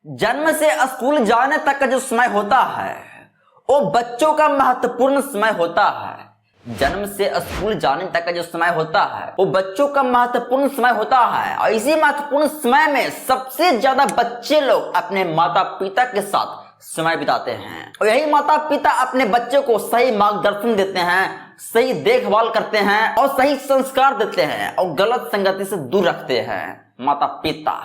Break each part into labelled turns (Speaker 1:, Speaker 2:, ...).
Speaker 1: जन्म से स्कूल जाने तक का जो समय होता है वो बच्चों का महत्वपूर्ण समय होता है। जन्म से स्कूल जाने तक का जो समय होता है वो बच्चों का महत्वपूर्ण समय होता है और इसी महत्वपूर्ण समय में सबसे ज्यादा बच्चे लोग अपने माता पिता के साथ समय बिताते हैं और यही माता पिता अपने बच्चों को सही मार्गदर्शन देते हैं, सही देखभाल करते हैं और सही संस्कार देते हैं और गलत संगति से दूर रखते हैं माता पिता।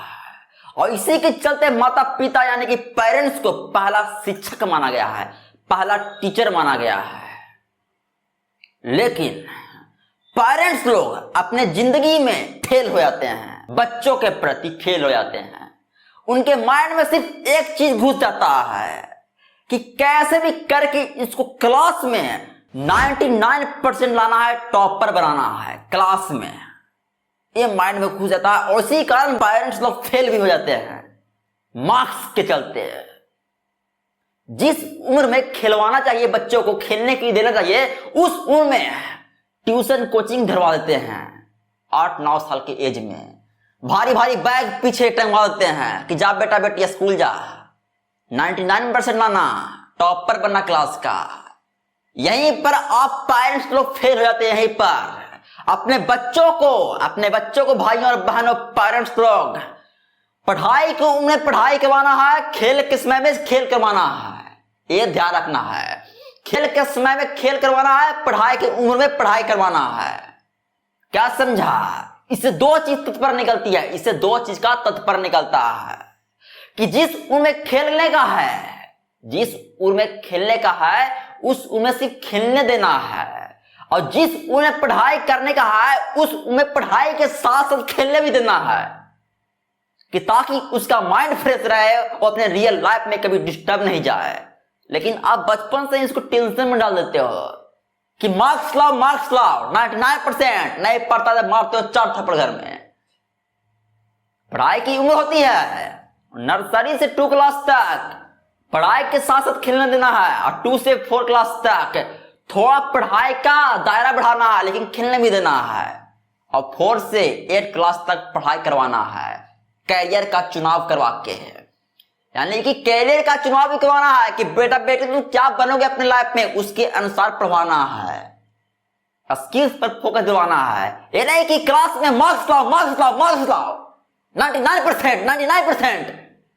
Speaker 1: और इसी के चलते माता पिता यानी कि पेरेंट्स को पहला शिक्षक माना गया है, पहला टीचर माना गया है। लेकिन पेरेंट्स लोग अपने जिंदगी में फेल हो जाते हैं, बच्चों के प्रति फेल हो जाते हैं। उनके माइंड में सिर्फ एक चीज घुस जाता है कि कैसे भी करके इसको क्लास में 99% लाना है, टॉपर बनाना है क्लास में। ये माइंड में घुस जाता है और इसी कारण पेरेंट्स लोग फेल भी हो जाते हैं मार्क्स के चलते। जिस उम्र में खिलवाना चाहिए बच्चों को, खेलने के लिए देना चाहिए, उस उम्र में ट्यूशन कोचिंग धरवा देते हैं। 8-9 साल के एज में भारी भारी बैग पीछे टंगवा देते हैं कि जा बेटा बेटी स्कूल जा, 99% लाना, टॉपर बनना क्लास का। यहीं पर आप पेरेंट्स लोग फेल हो जाते हैं। यहीं पर अपने बच्चों को भाइयों और बहनों, पेरेंट्स लोग पढ़ाई की उम्र में पढ़ाई करवाना है, खेल के समय में खेल करवाना है। ये ध्यान रखना है, खेल के समय में खेल करवाना है, पढ़ाई की उम्र में पढ़ाई करवाना है। क्या समझा? इससे दो चीज तत्पर निकलती है, इससे दो चीज का तत्पर निकलता है कि जिस उम्र में खेलने का है, जिस उम्र में खेलने का है उस उम्र में सिर्फ खेलने देना है, और जिस उम्र में पढ़ाई करने का है उस उम्र में पढ़ाई के साथ साथ खेलने भी देना है कि ताकि उसका माइंड फ्रेश रहे और अपने रियल लाइफ में कभी डिस्टर्ब नहीं जाए। लेकिन आप बचपन से इसको टेंशन में डाल देते हो कि मार्क्स लाओ 99% नहीं पढ़ता तो मारते हो 4 थप्पड़ घर में। पढ़ाई की उम्र होती है नर्सरी से 2 क्लास तक पढ़ाई के साथ साथ खेलने देना है, और 2 से 4 क्लास तक थोड़ा पढ़ाई का दायरा बढ़ाना है लेकिन खेलने भी देना है, और 4 से 8 क्लास तक पढ़ाई करवाना है, कैरियर का चुनाव करवा के है। यानी कि कैरियर का चुनाव भी करवाना है कि बेटा बेटी तुम क्या बनोगे अपने लाइफ में, उसके अनुसार पढ़वाना है, स्किल्स पर फोकस दिलवाना है। ये नहीं कि क्लास में मार्क्स लाओ 99%।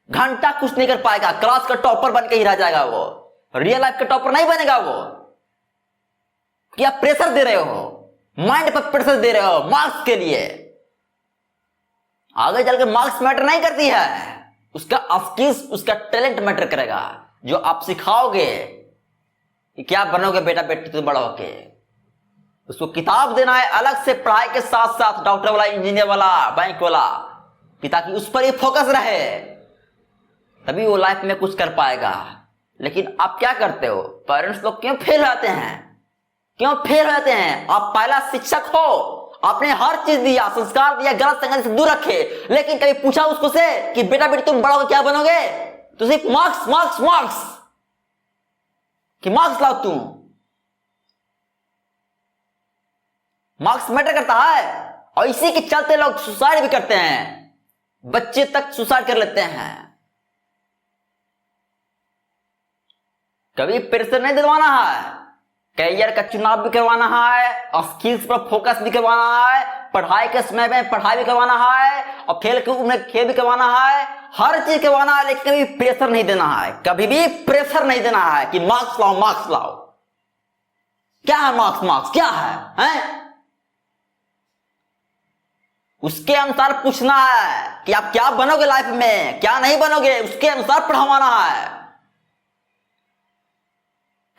Speaker 1: घंटा कुछ नहीं कर पाएगा, क्लास का टॉपर बन के ही रह जाएगा वो, रियल लाइफ का टॉपर नहीं बनेगा वो। क्या प्रेशर दे रहे हो, माइंड पर प्रेशर दे रहे हो मार्क्स के लिए। आगे चल के मार्क्स मैटर नहीं करती है, उसका स्किल्स, उसका टैलेंट मैटर करेगा। जो आप सिखाओगे कि क्या बनोगे बेटा बेटी तुम बड़ा होके, उसको किताब देना है अलग से पढ़ाई के साथ साथ, डॉक्टर वाला, इंजीनियर वाला, बैंक वाला, ताकि उस पर ही फोकस रहे, तभी वो लाइफ में कुछ कर पाएगा। लेकिन आप क्या करते हो, पेरेंट्स लोग क्यों फेल होते हैं? आप पहला शिक्षक हो, आपने हर चीज दिया, संस्कार दिया, गलत संगति से दूर रखे, लेकिन कभी पूछा उसको से कि बेटा बेटी तुम बड़ा हो क्या बनोगे? तो सिर्फ मार्क्स कि मार्क्स लाओ तुम। मार्क्स मैटर करता है और इसी के चलते लोग सुसाइड भी करते हैं, बच्चे तक सुसाइड कर लेते हैं। कभी प्रेशर नहीं दिलवाना है, कैरियर का चुनाव भी करवाना है, स्किल्स पर फोकस भी करवाना है, पढ़ाई के समय में पढ़ाई भी करवाना है, और खेल के उम्र में खेल भी करवाना है, हर चीज करवाना है। लेकिन कभी प्रेशर नहीं देना है, कभी भी प्रेशर नहीं देना है कि मार्क्स लाओ। क्या है मार्क्स क्या है? उसके अनुसार पूछना है कि आप क्या बनोगे लाइफ में, क्या नहीं बनोगे, उसके अनुसार पढ़ावाना है।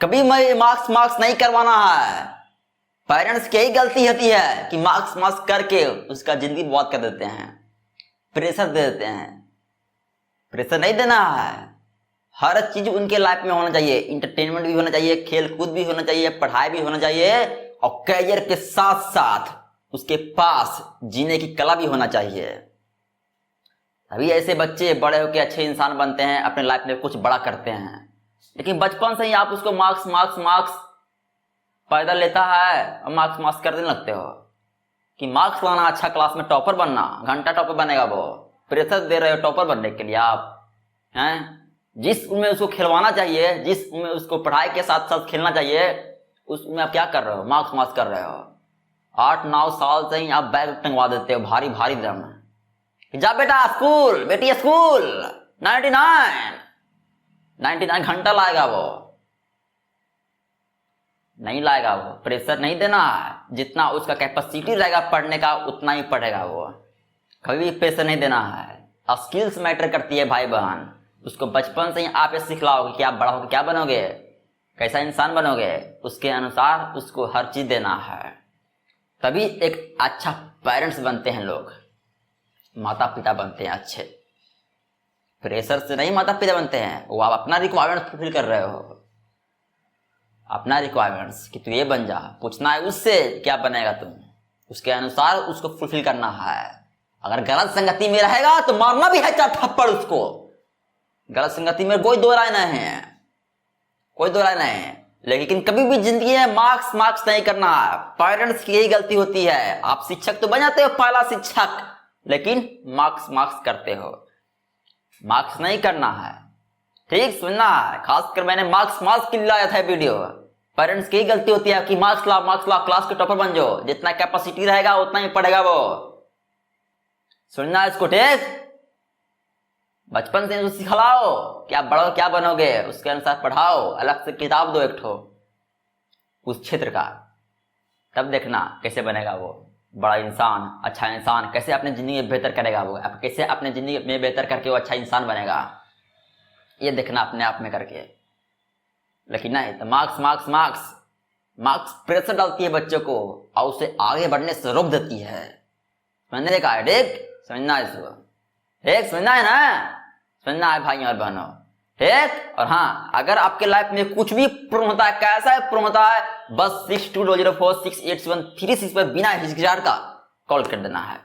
Speaker 1: कभी मैं मार्क्स नहीं करवाना है। पेरेंट्स की यही गलती होती है कि मार्क्स करके उसका जिंदगी बर्बाद कर देते हैं, प्रेशर दे देते हैं। प्रेशर नहीं देना है, हर चीज उनके लाइफ में होना चाहिए, इंटरटेनमेंट भी होना चाहिए, खेल कूद भी होना चाहिए, पढ़ाई भी होना चाहिए, और कैरियर के साथ साथ उसके पास जीने की कला भी होना चाहिए। अभी ऐसे बच्चे बड़े होकर अच्छे इंसान बनते हैं, अपने लाइफ में कुछ बड़ा करते हैं। लेकिन बचपन से ही आप उसको मार्क्स पैदा लेता है और मार्क्स कर देने लगते हो कि मार्क्स लाना, अच्छा क्लास में टॉपर बनना, घंटा टॉपर बनेगा वो। प्रेशर दे रहे हो टॉपर बनने के लिए आप। हैं? जिस उम्र में उसको खिलवाना चाहिए, जिस उम्र में उसको पढ़ाई के साथ साथ खेलना चाहिए, उस उम्र में आप क्या कर रहे हो? मार्क्स कर रहे हो। 8-9 साल से ही आप बैग टंगवा देते हो भारी भारी दम। जा बेटा स्कूल, बेटी स्कूल। 99 घंटा लाएगा वो, नहीं लाएगा वो। प्रेशर नहीं देना है, जितना उसका कैपेसिटी रहेगा पढ़ने का उतना ही पढ़ेगा वो। कभी भी प्रेशर नहीं देना है। स्किल्स मैटर करती है भाई बहन। उसको बचपन से ही आप ये सिखलाओगे कि आप बड़ा होकर क्या बनोगे, कैसा इंसान बनोगे, उसके अनुसार उसको हर चीज देना है। तभी एक अच्छा पेरेंट्स बनते हैं लोग, माता पिता बनते हैं अच्छे। प्रेशर से नहीं माता पिता बनते हैं। वो आप अपना रिक्वायरमेंट फुलफिल कर रहे हो, अपना रिक्वायरमेंट्स कि तू ये बन जा। पूछना है उससे क्या बनेगा तुम, उसके अनुसार उसको फुलफिल करना है। अगर गलत संगति में रहेगा तो मारना भी है 4 थप्पड़ उसको। गलत संगति में कोई दो राय नहीं है, कोई दो राय नहीं है। लेकिन कभी भी जिंदगी में मार्क्स नहीं करना है। पेरेंट्स की यही गलती होती है। आप शिक्षक तो बन जाते हो, पहला शिक्षक, लेकिन मार्क्स करते हो। मार्क्स नहीं करना है, ठीक सुनना है। खासकर मैंने मार्क्स के लिए लाया था वीडियो। पेरेंट्स की गलती होती है कि मार्क्स ला, क्लास के टॉपर बन जाओ। जितना कैपेसिटी रहेगा उतना ही पढ़ेगा वो। सुनना इसको, ठीक। बचपन से उसको सिखलाओ कि आप बड़ा क्या बनोगे, उसके अनुसार पढ़ाओ। अलग से किताब दो एक ठो उस क्षेत्र का, तब देखना कैसे बनेगा वो बड़ा इंसान, अच्छा इंसान। कैसे अपने जिंदगी में बेहतर करेगा वो, कैसे अपने जिंदगी में बेहतर करके वो अच्छा इंसान बनेगा, ये देखना अपने आप में करके। लेकिन नहीं तो मार्क्स प्रेशर डालती है बच्चों को और उसे आगे बढ़ने से रोक देती है। मैंने देखा है, ठीक समझना है इसको, ठीक समझना है ना, समझना है भाई और बहनों, ठीक। और हाँ, अगर आपके लाइफ में कुछ भी प्रॉब्लम होता है, कैसा प्रॉब्लम होता है, बस 62046873 पर बिना हिचकिचाहट का कॉल कर देना है।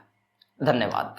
Speaker 1: धन्यवाद।